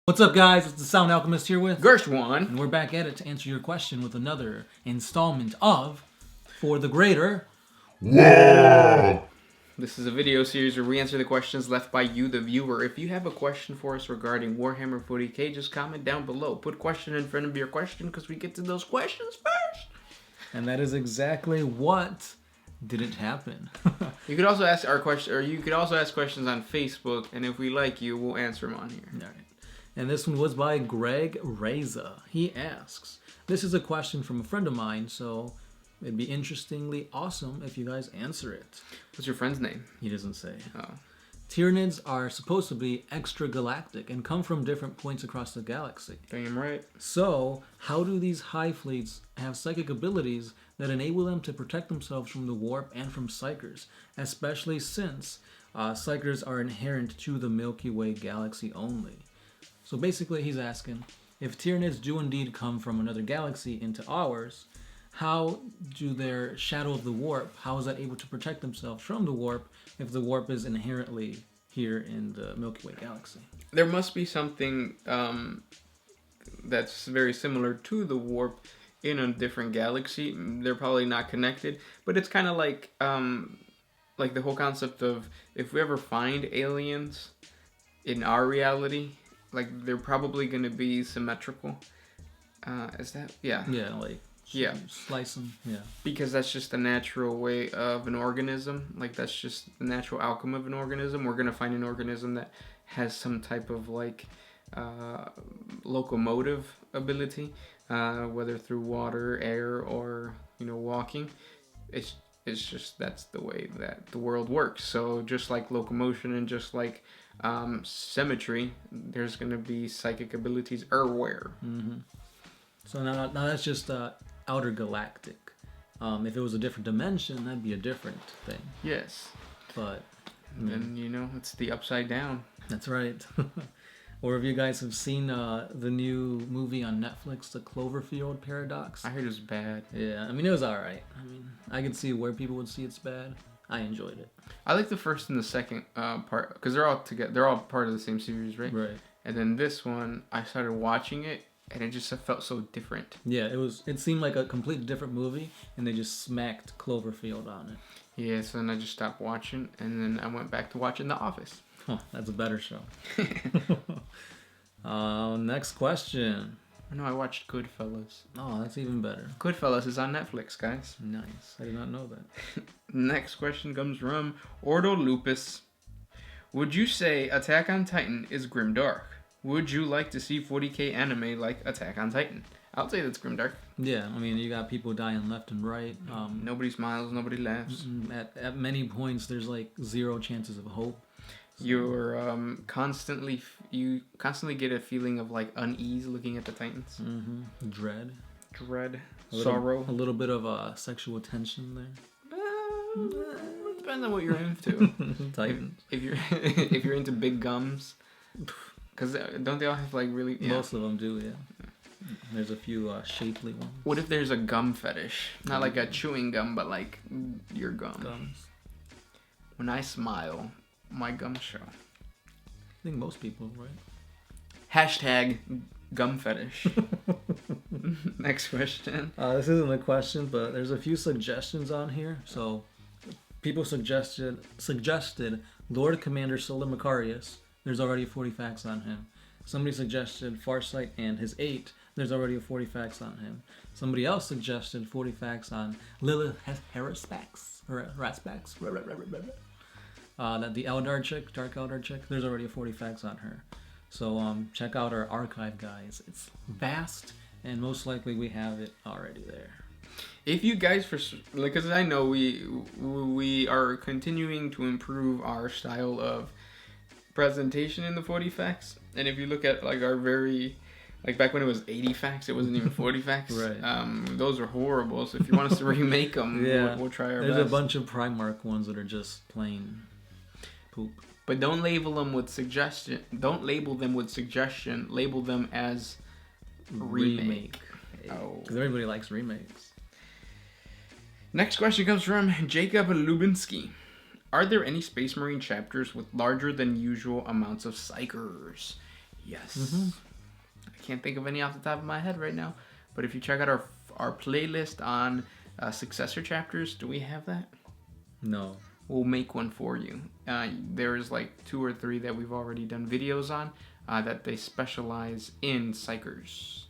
What's up, guys? It's the Sound Alchemist here with Gershwan. and we're back at it to answer your question with another installment of For the Greater WAAAGH! This is a video series where we answer the questions left by you, the viewer. If you have a question for us regarding Warhammer 40K, just comment down below. Put question in front of your question because we get to those questions first. And that is exactly what didn't happen. You could also ask our question, or you could also ask questions on Facebook, and if we like you, we'll answer them on here. All right. And this one was by Greg Reza. He asks, this is a question from a friend of mine, so it'd be interestingly awesome if you guys answer it. What's your friend's name? He doesn't say. Oh. Tyranids are supposed to be extragalactic and come from different points across the galaxy. Damn right. So, how do these high fleets have psychic abilities that enable them to protect themselves from the warp and from psychers, especially since psychers are inherent to the Milky Way galaxy only? So basically he's asking, if Tyranids do indeed come from another galaxy into ours, how do their shadow of the warp, how is that able to protect themselves from the warp if the warp is inherently here in the Milky Way galaxy? There must be something that's very similar to the warp in a different galaxy. They're probably not connected, but it's kind of like the whole concept of if we ever find aliens in our reality, like they're probably going to be symmetrical. Is that? Yeah. Yeah, like yeah, slice them. Yeah. Because that's just the natural way of an organism. Like that's just the natural outcome of an organism. We're going to find an organism that has some type of like locomotive ability, whether through water, air, or walking. It's just that's the way that the world works. So just like locomotion and just like symmetry, there's going to be psychic abilities everywhere. Mm-hmm. So now that's just outer galactic. If it was a different dimension, that'd be a different thing. Yes. But then it's the upside down. That's right. Or if you guys have seen the new movie on Netflix, The Cloverfield Paradox. I heard it was bad. Yeah, I mean, it was alright. I mean, I could see where people would see it's bad. I enjoyed it. I like the first and the second part, because they're all together. They're all part of the same series, right? Right. And then this one, I started watching it, and it just felt so different. Yeah, it seemed like a completely different movie, and they just smacked Cloverfield on it. Yeah, so then I just stopped watching, and then I went back to watching The Office. Huh, that's a better show. Next question. No, I watched Goodfellas. Oh, that's even better. Goodfellas is on Netflix, guys. Nice. I did not know that. Next question comes from Ordo Lupus. Would you say Attack on Titan is grimdark? Would you like to see 40K anime like Attack on Titan? I'll say that's grimdark. Yeah, I mean, you got people dying left and right. Nobody smiles, nobody laughs. At many points, there's like zero chances of hope. So. You're constantly get a feeling of like unease looking at the Titans. Mm-hmm. Dread, sorrow, a little bit of sexual tension there. It depends on what you're into. Titans. If you're into big gums, because don't they all have like really? Yeah. Most of them do, yeah. There's a few shapely ones. What if there's a gum fetish? Not like a chewing gum, but like your gums. When I smile, my gums show. I think most people, right? Hashtag gum fetish. Next question. This isn't a question, but there's a few suggestions on here. So, people suggested Lord Commander Solar Macarius. There's already 40 facts on him. Somebody suggested Farsight and his 8. There's already 40 facts on him. Somebody else suggested 40 facts on Lilith Raspax. That the Eldar chick, Dark Eldar chick. There's already 40 facts on her. So check out our archive, guys. It's vast, and most likely we have it already there. If you guys, because I know we are continuing to improve our style of presentation in the 40 facts, and if you look at like our very, like back when it was 80 facts, it wasn't even 40 facts. Right. Those are horrible. So if you want us to remake them, yeah, we'll try our best. There's a bunch of Primarch ones that are just plain poop. But don't label them with suggestion. Don't label them with suggestion. Label them as remake. Oh, because everybody likes remakes. Next question comes from Jacob Lubinsky. Are there any Space Marine chapters with larger than usual amounts of psychers? Yes. Mm-hmm. I can't think of any off the top of my head right now. But if you check out our playlist on successor chapters, do we have that? No. We'll make one for you. There's like 2 or 3 that we've already done videos on that they specialize in psychers.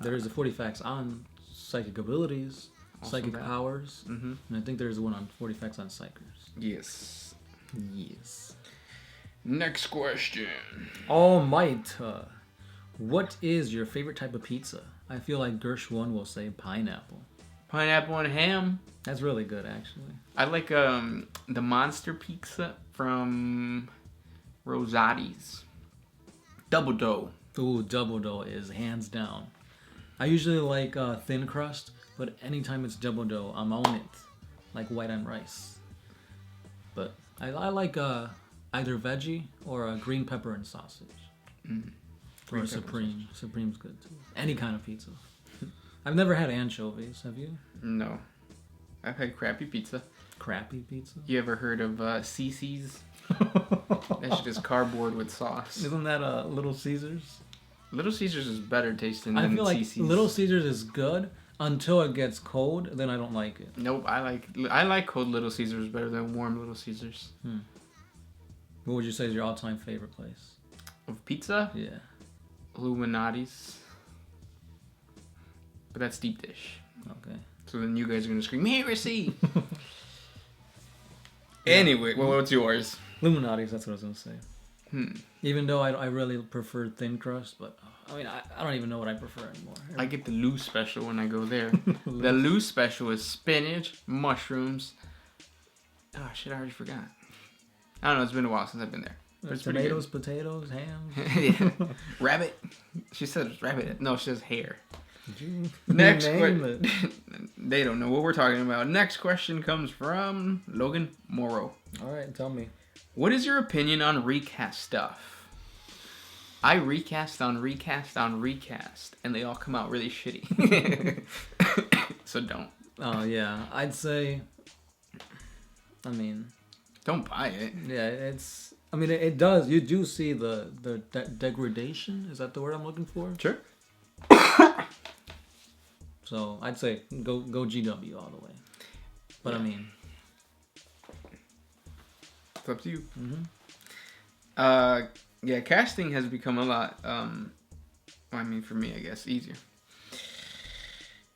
There's a 40 facts on psychic abilities, psychic that. powers, Mm-hmm. and I think there's one on 40 facts on psychers. Yes. Yes. Next question. All might. What is your favorite type of pizza? I feel like Gershwin will say pineapple. Pineapple and ham. That's really good, actually. I like the monster pizza from Rosati's. Double dough. Ooh, double dough is hands down. I usually like thin crust, but anytime it's double dough, I'm on it. Like white on rice. But I like either veggie or a green pepper and sausage. Or a Supreme. Supreme's good too. Any kind of pizza. I've never had anchovies. Have you? No. I've had crappy pizza. Crappy pizza? You ever heard of CC's? That shit is cardboard with sauce. Isn't that Little Caesars? Little Caesars is better tasting I than feel like CC's. Little Caesars is good until it gets cold. Then I don't like it. Nope, I like cold Little Caesars better than warm Little Caesars. What would you say is your all-time favorite place? Of pizza? Yeah. Illuminati's. But that's deep dish. Okay. So then you guys are gonna scream, heresy! Anyway, well, what's yours? Illuminati's. That's what I was gonna say. Hmm. Even though I really prefer thin crust, but I mean I don't even know what I prefer anymore. I get the loose special when I go there. The loose special is spinach, mushrooms. Oh shit, I already forgot. I don't know, it's been a while since I've been there. But it's pretty Tomatoes, potatoes, ham. good. Yeah. Rabbit. She says rabbit. No, she says hair. Did you Next name question. it? They don't know what we're talking about. Next question comes from Logan Morrow. All right, tell me. What is your opinion on recast stuff? I recast on recast on recast, and they all come out really shitty. So don't. Oh yeah, I'd say. I mean, Don't buy it. yeah, it's. I mean, it does. You do see the degradation. Is that the word I'm looking for? Sure. So I'd say go GW all the way. But Yeah. I mean, It's up to you. Mm-hmm. Yeah, casting has become a lot, I mean, for me, I guess, easier.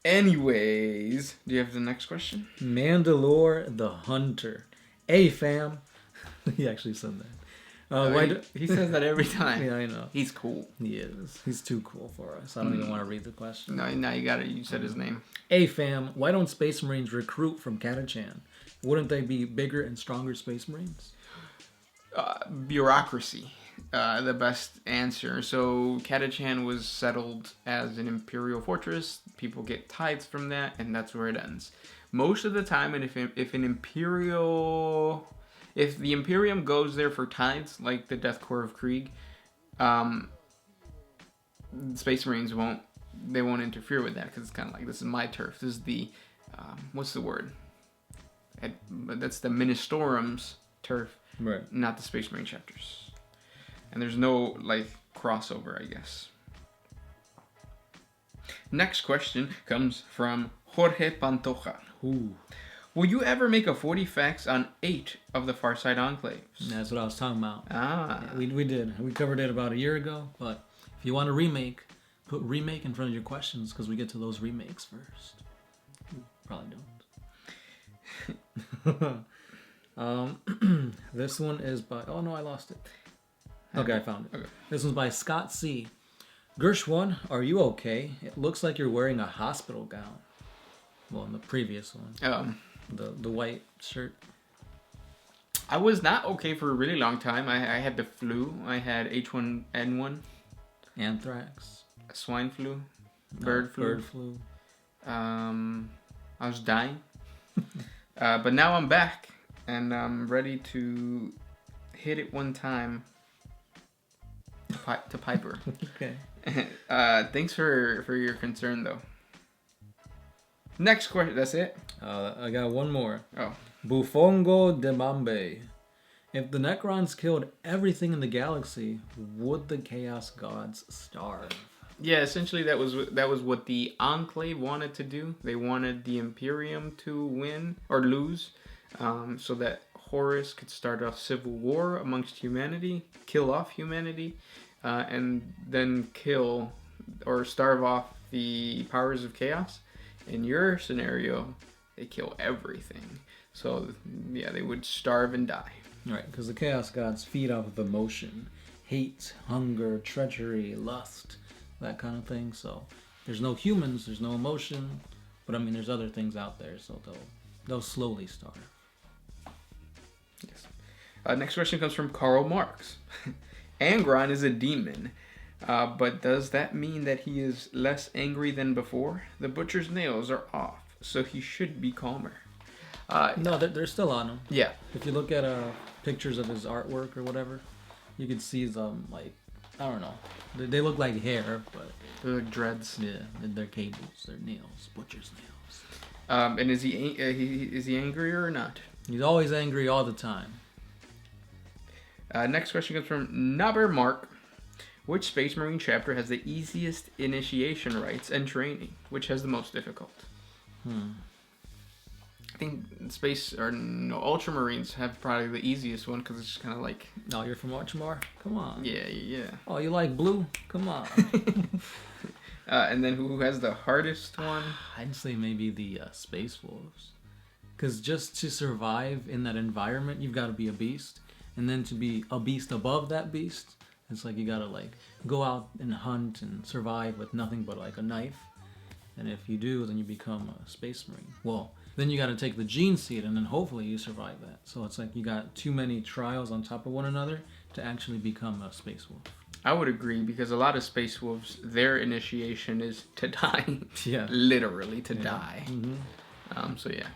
Anyways, do you have the next question? Mandalore the Hunter. Hey fam, he actually said that. He says that every time. Yeah, I know. He's cool. He is. He's too cool for us. I don't even want to read the question. No, now you got it. You said his name. Hey fam, why don't Space Marines recruit from Catachan? Wouldn't they be bigger and stronger Space Marines? Bureaucracy. The best answer. So Catachan was settled as an imperial fortress. People get tithes from that, and that's where it ends. Most of the time, and if the Imperium goes there for tithes, like the Death Corps of Krieg, Space Marines won't interfere with that, because it's kind of like, this is my turf. This is the what's the word? That's the Ministorum's turf, Right. not the Space Marine chapters. And there's no like crossover, I guess. Next question comes from Jorge Pantoja. Ooh. Will you ever make a 40 facts on 8 of the Farside Enclaves? That's what I was talking about. Ah. Yeah, we did. We covered it about a year ago, but if you want a remake, put remake in front of your questions, because we get to those remakes first. Probably don't. This one is by... Oh, no, I lost it. Okay, I found it. Okay. This one's by Scott C. Gershwin, are you okay? It looks like you're wearing a hospital gown. Well, in the previous one. The white shirt. I was not okay for a really long time. I had the flu. I had H1N1. Anthrax. Swine flu. Bird flu. Bird flu. I was dying. But now I'm back. And I'm ready to hit it one time to Piper. Okay. Thanks for your concern, though. Next question. That's it? I got one more. Oh. Bufongo de Mambe. If the Necrons killed everything in the galaxy, would the Chaos Gods starve? Yeah, essentially that was what the Enclave wanted to do. They wanted the Imperium to win or lose, so that Horus could start a civil war amongst humanity, kill off humanity, and then kill or starve off the powers of chaos. In your scenario, they kill everything. So yeah, they would starve and die. Right, because the Chaos Gods feed off of emotion, hate, hunger, treachery, lust, that kind of thing. So there's no humans, there's no emotion, but I mean there's other things out there, so they'll slowly starve. Yes. Next question comes from Karl Marx. Angron is a demon, but does that mean that he is less angry than before? The butcher's nails are off, so he should be calmer. No, they're still on him. Yeah. If you look at pictures of his artwork or whatever, you can see some, like, I don't know. They look like hair, but... They're like dreads. Yeah, they're cables, they're nails, butcher's nails. And is he angrier or not? He's always angry all the time. Next question comes from Naber Mark. Which Space Marine chapter has the easiest initiation rites and training? Which has the most difficult? I think Ultramarines have probably the easiest one because it's just kind of like... Oh, you're from Ultramar? Come on. Yeah. Oh, you like blue? Come on. And then who has the hardest one? I'd say maybe the Space Wolves. Because just to survive in that environment, you've got to be a beast. And then to be a beast above that beast, it's like you got to like go out and hunt and survive with nothing but like a knife. And if you do, then you become a Space Marine. Well, then you got to take the gene seed and then hopefully you survive that. So it's like you got too many trials on top of one another to actually become a Space Wolf. I would agree because a lot of Space Wolves, their initiation is to die. Yeah. Literally to die. Mm-hmm. So yeah.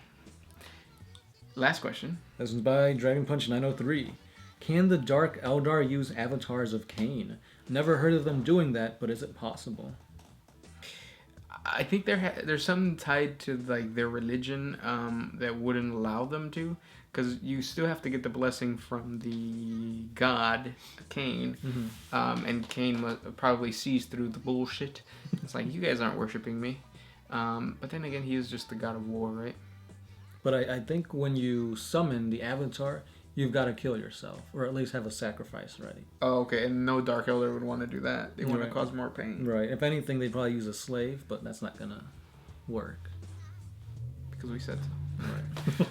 Last question. This one's by Dragon Punch 903. Can the Dark Eldar use avatars of Cain? Never heard of them doing that, but is it possible? I think there's something tied to like their religion that wouldn't allow them to, because you still have to get the blessing from the god Cain, and Cain probably sees through the bullshit. It's like, you guys aren't worshiping me, but then again, he is just the god of war, right? But I think when you summon the avatar, you've got to kill yourself, or at least have a sacrifice ready. Oh, okay, and no Dark Elder would want to do that. They want to Right. cause more pain. Right. If anything, they'd probably use a slave, but that's not gonna work. Because we said so. Right.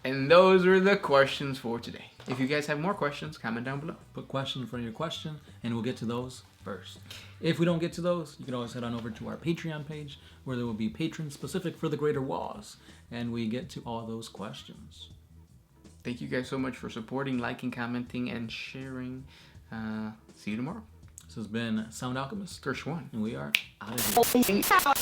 And those were the questions for today. If you guys have more questions, comment down below. Put question in front of your question, and we'll get to those first. If we don't get to those, you can always head on over to our Patreon page, where there will be patrons specific for the Greater WAAAGH, and we get to all those questions. Thank you guys so much for supporting, liking, commenting, and sharing. See you tomorrow. This has been Sound Alchemist, Gershwan. and we are out of here.